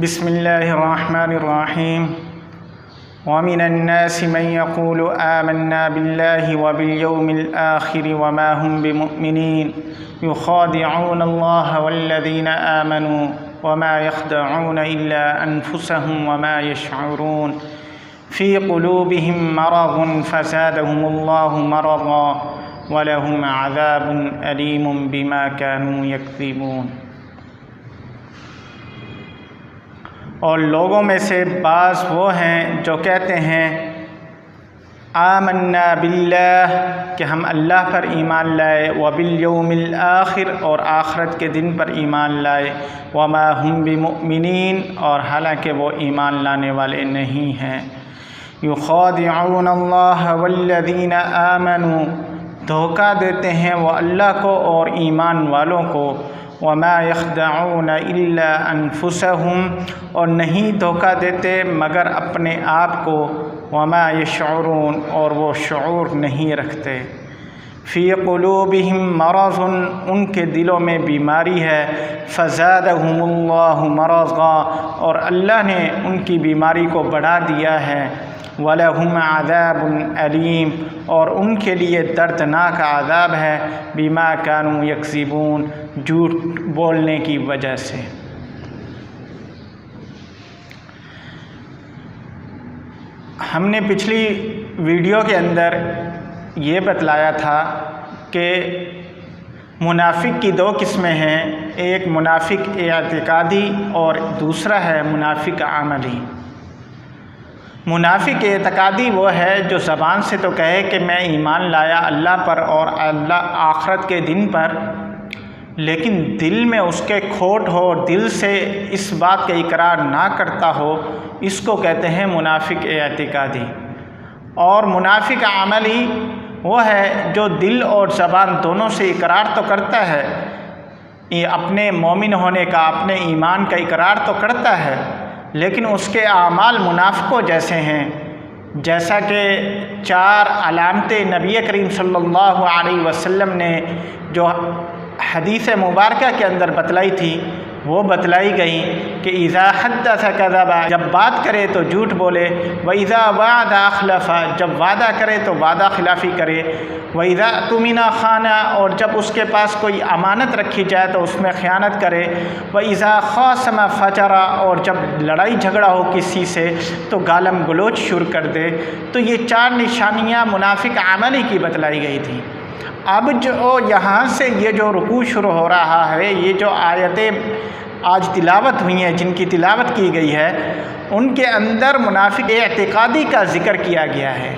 بسم اللہ الرحمن الرحیم ومن الناس من يقول آمنا بالله وباليوم الآخر وما هم بمؤمنين يخادعون الله والذين آمنوا وما يخدعون إلا أنفسهم وما يشعرون في قلوبهم مرض فزادهم الله مرضا ولهم عذاب أليم بما كانوا يكذبون۔ اور لوگوں میں سے بعض وہ ہیں جو کہتے ہیں آمنا باللہ کہ ہم اللہ پر ایمان لائے، وبالیوم الآخر اور آخرت کے دن پر ایمان لائے، وما ہم بمؤمنین اور حالانکہ وہ ایمان لانے والے نہیں ہیں۔ یخادعون اللہ والذین آمنوا دھوکہ دیتے ہیں وہ اللہ کو اور ایمان والوں کو، وما یخدعون الا انفسہم اور نہیں دھوکہ دیتے مگر اپنے آپ کو، وما یشعرون اور وہ شعور نہیں رکھتے۔ فی قلوبہم مرض ان کے دلوں میں بیماری ہے، فزادہم اللہ مرضا اور اللہ نے ان کی بیماری کو بڑھا دیا ہے، وَلَهُمْ عَذَابٌ أَلِيمٌ اور ان کے لیے دردناک عذاب ہے، بِمَا كَانُوا يَكْذِبُونَ جھوٹ بولنے کی وجہ سے۔ ہم نے پچھلی ویڈیو کے اندر یہ بتلایا تھا کہ منافق کی دو قسمیں ہیں، ایک منافق اعتقادی اور دوسرا ہے منافق عملی۔ منافق اعتقادی وہ ہے جو زبان سے تو کہے کہ میں ایمان لایا اللہ پر اور اللہ آخرت کے دن پر، لیکن دل میں اس کے کھوٹ ہو اور دل سے اس بات کا اقرار نہ کرتا ہو، اس کو کہتے ہیں منافق اعتقادی۔ اور منافق عملی وہ ہے جو دل اور زبان دونوں سے اقرار تو کرتا ہے، یہ اپنے مومن ہونے کا، اپنے ایمان کا اقرار تو کرتا ہے، لیکن اس کے اعمال منافقوں جیسے ہیں، جیسا کہ 4 علامتیں نبی کریم صلی اللہ علیہ وسلم نے جو حدیث مبارکہ کے اندر بتلائی تھی وہ بتلائی گئی کہ اذا حدث کذب جب بات کرے تو جھوٹ بولے، واذا وعد اخلف جب وعدہ کرے تو وعدہ خلافی کرے، واذا اؤتمن خان اور جب اس کے پاس کوئی امانت رکھی جائے تو اس میں خیانت کرے، واذا خاصم فجر اور جب لڑائی جھگڑا ہو کسی سے تو گالم گلوچ شروع کر دے۔ تو یہ 4 نشانیاں منافق عملی کی بتلائی گئی تھیں۔ اب جو یہاں سے یہ جو رکوع شروع ہو رہا ہے، یہ جو آیتیں آج تلاوت ہوئی ہیں، جن کی تلاوت کی گئی ہے، ان کے اندر منافق اعتقادی کا ذکر کیا گیا ہے۔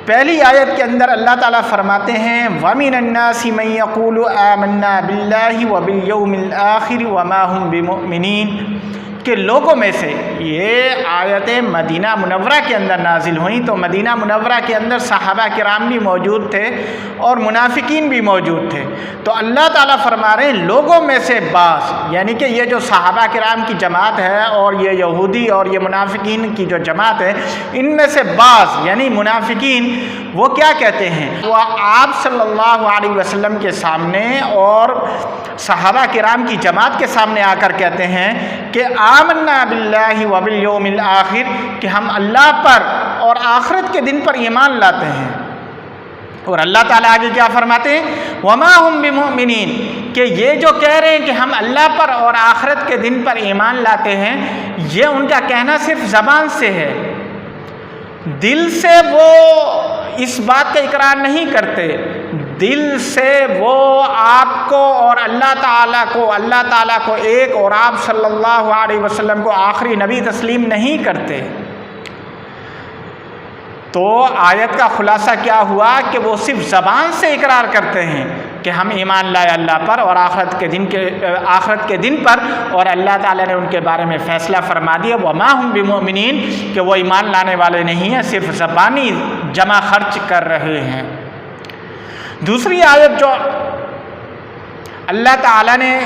پہلی آیت کے اندر اللہ تعالیٰ فرماتے ہیں وَمِنَ النَّاسِ مَن يَقُولُ آمَنَّا بِاللَّهِ وَبِالْيَوْمِ الْآخِرِ وَمَا هُمْ بِمُؤْمِنِينَ کہ لوگوں میں سے، یہ آیتیں مدینہ منورہ کے اندر نازل ہوئیں تو مدینہ منورہ کے اندر صحابہ کرام بھی موجود تھے اور منافقین بھی موجود تھے، تو اللہ تعالیٰ فرما رہے ہیں لوگوں میں سے بعض، یعنی کہ یہ جو صحابہ کرام کی جماعت ہے اور یہ یہودی اور یہ منافقین کی جو جماعت ہے، ان میں سے بعض یعنی منافقین وہ کیا کہتے ہیں، وہ آپ صلی اللہ علیہ وسلم کے سامنے اور صحابہ کرام کی جماعت کے سامنے آ کر کہتے ہیں کہ آمنا باللہ وبالیوم الآخر کہ ہم اللہ پر اور آخرت کے دن پر ایمان لاتے ہیں۔ اور اللہ تعالیٰ آگے کیا فرماتے ہیں وما ہم بمؤمنین کہ یہ جو کہہ رہے ہیں کہ ہم اللہ پر اور آخرت کے دن پر ایمان لاتے ہیں، یہ ان کا کہنا صرف زبان سے ہے، دل سے وہ اس بات کا اقرار نہیں کرتے، دل سے وہ آپ کو اور اللہ تعالیٰ کو ایک اور آپ صلی اللہ علیہ وسلم کو آخری نبی تسلیم نہیں کرتے۔ تو آیت کا خلاصہ کیا ہوا کہ وہ صرف زبان سے اقرار کرتے ہیں کہ ہم ایمان لائے اللہ پر اور آخرت کے دن پر، اور اللہ تعالیٰ نے ان کے بارے میں فیصلہ فرما دیا وما ہم بمؤمنین کہ وہ ایمان لانے والے نہیں ہیں، صرف زبانی جمع خرچ کر رہے ہیں۔ دوسری آیت جو اللہ تعالیٰ نے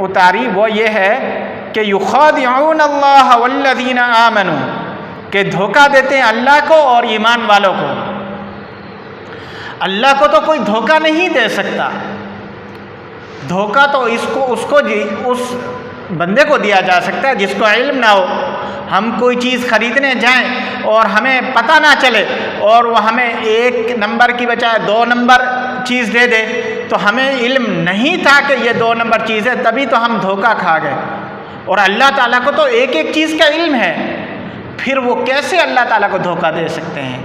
اتاری وہ یہ ہے کہ یخادعون اللہ والذین آمنوا کہ دھوکہ دیتے ہیں اللہ کو اور ایمان والوں کو۔ اللہ کو تو کوئی دھوکہ نہیں دے سکتا، دھوکہ تو اس بندے کو دیا جا سکتا ہے جس کو علم نہ ہو۔ ہم کوئی چیز خریدنے جائیں اور ہمیں پتہ نہ چلے اور وہ ہمیں 1 نمبر کی بجائے 2 نمبر چیز دے دے، تو ہمیں علم نہیں تھا کہ یہ 2 نمبر چیز ہے، تبھی تو ہم دھوکہ کھا گئے۔ اور اللہ تعالیٰ کو تو ایک ایک چیز کا علم ہے، پھر وہ کیسے اللہ تعالیٰ کو دھوکہ دے سکتے ہیں؟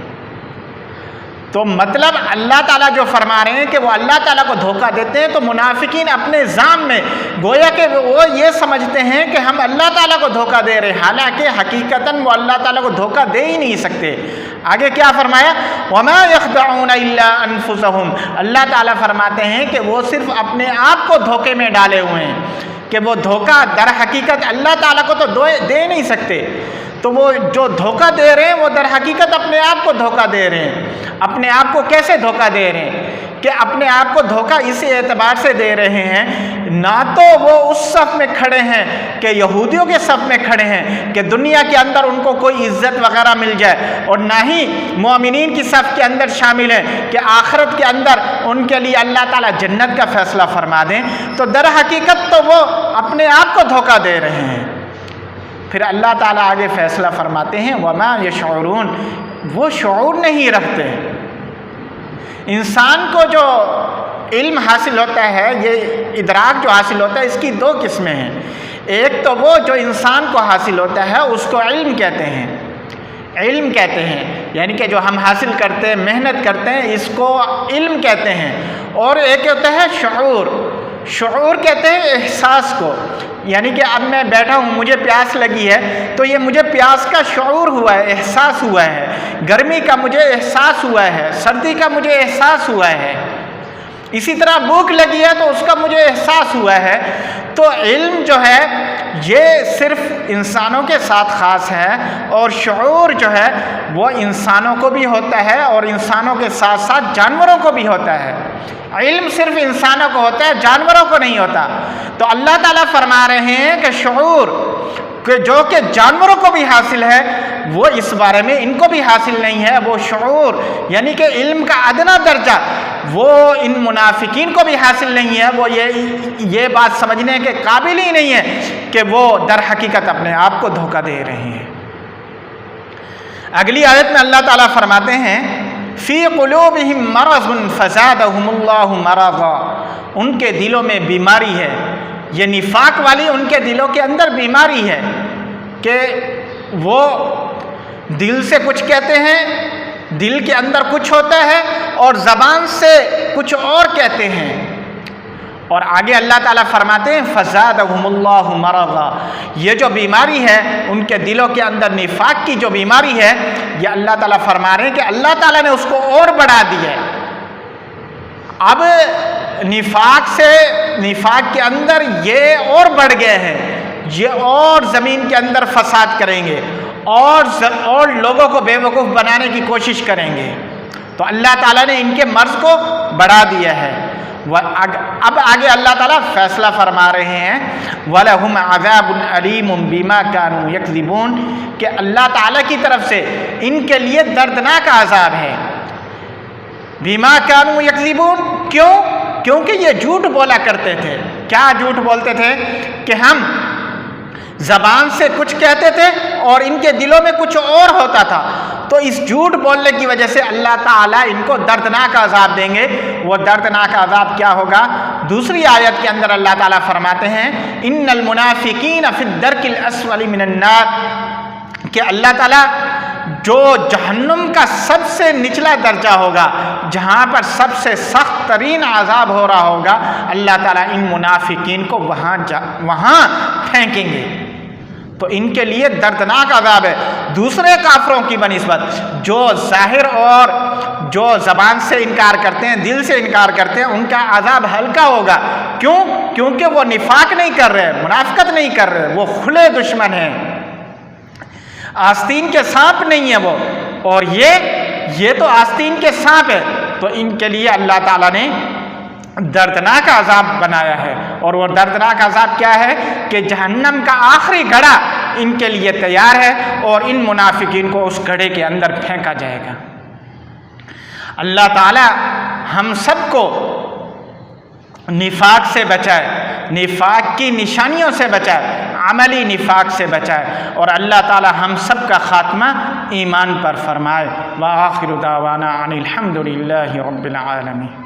تو مطلب اللہ تعالیٰ جو فرما رہے ہیں کہ وہ اللہ تعالیٰ کو دھوکہ دیتے ہیں، تو منافقین اپنے ذام میں گویا کہ وہ یہ سمجھتے ہیں کہ ہم اللہ تعالیٰ کو دھوکہ دے رہے ہیں، حالانکہ حقیقتاً وہ اللہ تعالیٰ کو دھوکہ دے ہی نہیں سکتے۔ آگے کیا فرمایا؟ وَمَا يَخْدَعُونَ إِلَّا أَنفُسَهُمْ، اللہ تعالیٰ فرماتے ہیں کہ وہ صرف اپنے آپ کو دھوکے میں ڈالے ہوئے ہیں، کہ وہ دھوکہ در حقیقت اللہ تعالیٰ کو تو دے نہیں سکتے، تو وہ جو دھوکہ دے رہے ہیں وہ در حقیقت اپنے آپ کو دھوکہ دے رہے ہیں۔ اپنے آپ کو کیسے دھوکہ دے رہے ہیں؟ کہ اپنے آپ کو دھوکہ اس اعتبار سے دے رہے ہیں، نہ تو وہ اس صف میں کھڑے ہیں کہ یہودیوں کے صف میں کھڑے ہیں کہ دنیا کے اندر ان کو کوئی عزت وغیرہ مل جائے، اور نہ ہی مومنین کی صف کے اندر شامل ہیں کہ آخرت کے اندر ان کے لیے اللہ تعالیٰ جنت کا فیصلہ فرما دیں، تو در حقیقت تو وہ اپنے آپ کو دھوکہ دے رہے ہیں۔ پھر اللہ تعالیٰ آگے فیصلہ فرماتے ہیں وَمَا يَشْعُرُونَ، وہ شعور نہیں رکھتے۔ انسان کو جو علم حاصل ہوتا ہے، یہ ادراک جو حاصل ہوتا ہے، اس کی 2 قسمیں ہیں۔ ایک تو وہ جو انسان کو حاصل ہوتا ہے اس کو علم کہتے ہیں، علم کہتے ہیں، یعنی کہ جو ہم حاصل کرتے ہیں، محنت کرتے ہیں، اس کو علم کہتے ہیں۔ اور ایک ہوتا ہے شعور، شعور کہتے ہیں احساس کو، یعنی کہ اب میں بیٹھا ہوں، مجھے پیاس لگی ہے، تو یہ مجھے پیاس کا شعور ہوا ہے، احساس ہوا ہے، گرمی کا مجھے احساس ہوا ہے، سردی کا مجھے احساس ہوا ہے، اسی طرح بھوک لگی ہے تو اس کا مجھے احساس ہوا ہے۔ تو علم جو ہے یہ صرف انسانوں کے ساتھ خاص ہے، اور شعور جو ہے وہ انسانوں کو بھی ہوتا ہے اور انسانوں کے ساتھ ساتھ جانوروں کو بھی ہوتا ہے۔ علم صرف انسانوں کو ہوتا ہے، جانوروں کو نہیں ہوتا۔ تو اللہ تعالیٰ فرما رہے ہیں کہ شعور کہ جو کہ جانوروں کو بھی حاصل ہے، وہ اس بارے میں ان کو بھی حاصل نہیں ہے۔ وہ شعور یعنی کہ علم کا ادنا درجہ وہ ان منافقین کو بھی حاصل نہیں ہے، وہ یہ بات سمجھنے کے قابل ہی نہیں ہے کہ وہ در حقیقت اپنے آپ کو دھوکہ دے رہے ہیں۔ اگلی آیت میں اللہ تعالیٰ فرماتے ہیں فی قلوبہم مرض فزادہم اللہ مرضا، ان کے دلوں میں بیماری ہے۔ یہ نفاق والی ان کے دلوں کے اندر بیماری ہے کہ وہ دل سے کچھ کہتے ہیں، دل کے اندر کچھ ہوتا ہے اور زبان سے کچھ اور کہتے ہیں۔ اور آگے اللہ تعالیٰ فرماتے ہیں فزادہم اللہ مرضا، یہ جو بیماری ہے ان کے دلوں کے اندر نفاق کی جو بیماری ہے، یہ اللہ تعالیٰ فرما رہے ہیں کہ اللہ تعالیٰ نے اس کو اور بڑھا دیا ہے۔ اب نفاق کے اندر یہ اور بڑھ گئے ہیں، یہ اور زمین کے اندر فساد کریں گے اور لوگوں کو بے وقوف بنانے کی کوشش کریں گے۔ تو اللہ تعالیٰ نے ان کے مرض کو بڑھا دیا ہے۔ اب آگے اللہ تعالیٰ فیصلہ فرما رہے ہیں وَلَهُمْ عَذَابٌ عَلِيمٌ بِمَا كَانُوا يَكْذِبُونَ، کہ اللہ تعالیٰ کی طرف سے ان کے لیے دردناک عذاب ہے۔ بِمَا كَانُوا يَكْذِبُونَ، کیونکہ یہ جھوٹ بولا کرتے تھے۔ کیا جھوٹ بولتے تھے؟ کہ ہم زبان سے کچھ کہتے تھے اور ان کے دلوں میں کچھ اور ہوتا تھا۔ تو اس جھوٹ بولنے کی وجہ سے اللہ تعالیٰ ان کو دردناک عذاب دیں گے۔ وہ دردناک عذاب کیا ہوگا؟ دوسری آیت کے اندر اللہ تعالیٰ فرماتے ہیں ان المنافقین فی الدرک الاسفل من النار، کہ اللہ تعالیٰ جو جہنم کا سب سے نچلا درجہ ہوگا، جہاں پر سب سے سخت ترین عذاب ہو رہا ہوگا، اللہ تعالیٰ ان منافقین کو وہاں پھینکیں گے۔ تو ان کے لیے دردناک عذاب ہے۔ دوسرے کافروں کی بنسبت جو ظاہر اور جو زبان سے انکار کرتے ہیں، دل سے انکار کرتے ہیں، ان کا عذاب ہلکا ہوگا۔ کیونکہ وہ نفاق نہیں کر رہے، منافقت نہیں کر رہے، وہ کھلے دشمن ہیں، آستین کے سانپ نہیں ہے وہ، اور یہ تو آستین کے سانپ ہے۔ تو ان کے لیے اللہ تعالیٰ نے دردناک عذاب بنایا ہے، اور وہ دردناک عذاب کیا ہے؟ کہ جہنم کا آخری گڑھا ان کے لیے تیار ہے، اور ان منافقین کو اس گڑھے کے اندر پھینکا جائے گا۔ اللہ تعالیٰ ہم سب کو نفاق سے بچائے، نفاق کی نشانیوں سے بچائے، عملی نفاق سے بچائے، اور اللہ تعالی ہم سب کا خاتمہ ایمان پر فرمائے۔ وآخر دعوانا ان الحمد للہ رب العالمین۔